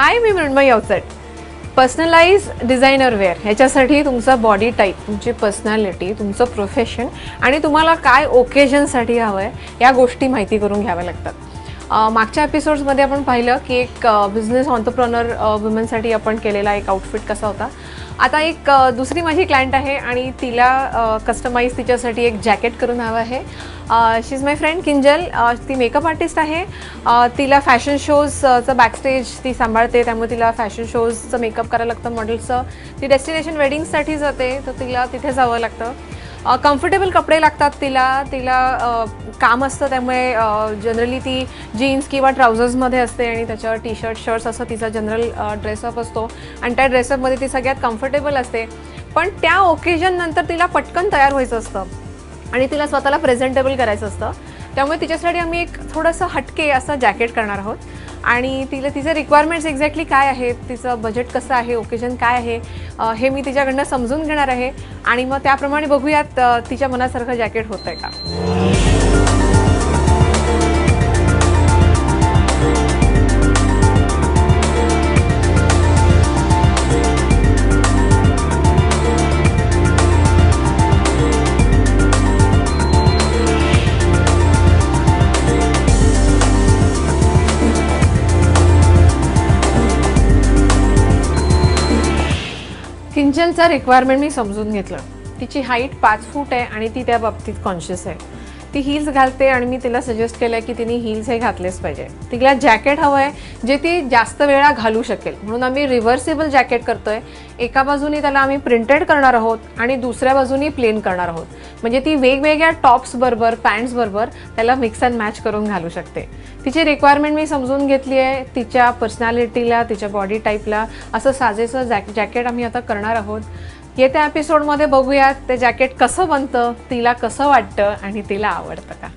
हाय, मी Mrunmayi Awachat. Personalise designer wear ह्याच्यासाठी तुमचा बॉडी टाईप, तुमची पर्सनॅलिटी, तुमचं प्रोफेशन आणि तुम्हाला काय ओकेजनसाठी हवं आहे या गोष्टी माहिती करून घ्याव्या लागतात. मागच्या एपिसोड्समध्ये आपण पाहिलं की एक बिझनेस ऑन्टरप्रेनर वुमनसाठी आपण केलेला एक आउटफिट कसा होता. आता एक दुसरी माझी क्लायंट आहे आणि तिला कस्टमाइज तिच्यासाठी एक जॅकेट करून हवं आहे. शी इज माय फ्रेंड किंजल. ती मेकअप आर्टिस्ट आहे. तिला फॅशन शोजचं बॅकस्टेज ती सांभाळते, त्यामुळे तिला फॅशन शोजचं मेकअप करायला लागतं, मॉडेल्सचं. ती डेस्टिनेशन वेडिंगसाठी जाते, तर तिला तिथे जावं लागतं. कम्फर्टेबल कपडे लागतात तिला काम असतं, त्यामुळे जनरली ती जीन्स किंवा ट्राउझर्समध्ये असते आणि त्याच्यावर टी शर्ट शर्ट्स असं तिचा जनरल ड्रेसअप असतो आणि त्या ड्रेसअपमध्ये ती सगळ्यात कम्फर्टेबल असते. पण त्या ओकेजननंतर तिला पटकन तयार व्हायचं असतं आणि तिला स्वतःला प्रेझेंटेबल करायचं असतं. त्यामुळे तिच्यासाठी आम्ही एक थोडंसं हटके असं जॅकेट करणार आहोत आणि तिला तिचे रिक्वायरमेंट्स एक्झॅक्टली काय आहेत, तिचं बजेट कसं आहे, ओकेजन काय आहे, हे मी तिच्याकडनं समजून घेणार आहे आणि मग त्याप्रमाणे बघूयात तिच्या मनासारखं जॅकेट होतं आहे का. किंजलचा रिक्वायरमेंट मी समजून घेतलं. तिची हाईट 5 फूट आहे आणि ती त्या बाबतीत कॉन्शियस आहे. ती हील्स घालते आणि मी तिला सजेस्ट केलं की तिने हील्स हे घातलेच पाहिजे. तिला जॅकेट हवं आहे जे ती जास्त वेळा घालू शकेल, म्हणून आम्ही रिव्हर्सेबल जॅकेट करतोय. एका बाजूनी त्याला आम्ही प्रिंटेड करणार आहोत आणि दुसऱ्या बाजूनी प्लेन करणार आहोत, म्हणजे ती वेगवेगळ्या टॉप्स बरोबर पॅन्ट्स बरोबर त्याला मिक्स अँड मॅच करून घालू शकते. तिची रिक्वायरमेंट मी समजून घेतली आहे. तिच्या पर्सनॅलिटीला, तिच्या बॉडी टाईपला असं साजेसं जॅकेट आम्ही आता करणार आहोत. येत्या एपिसोडमध्ये बघूयात ते जॅकेट कसं बनतं, तिला कसं वाटतं आणि तिला आवडतं का.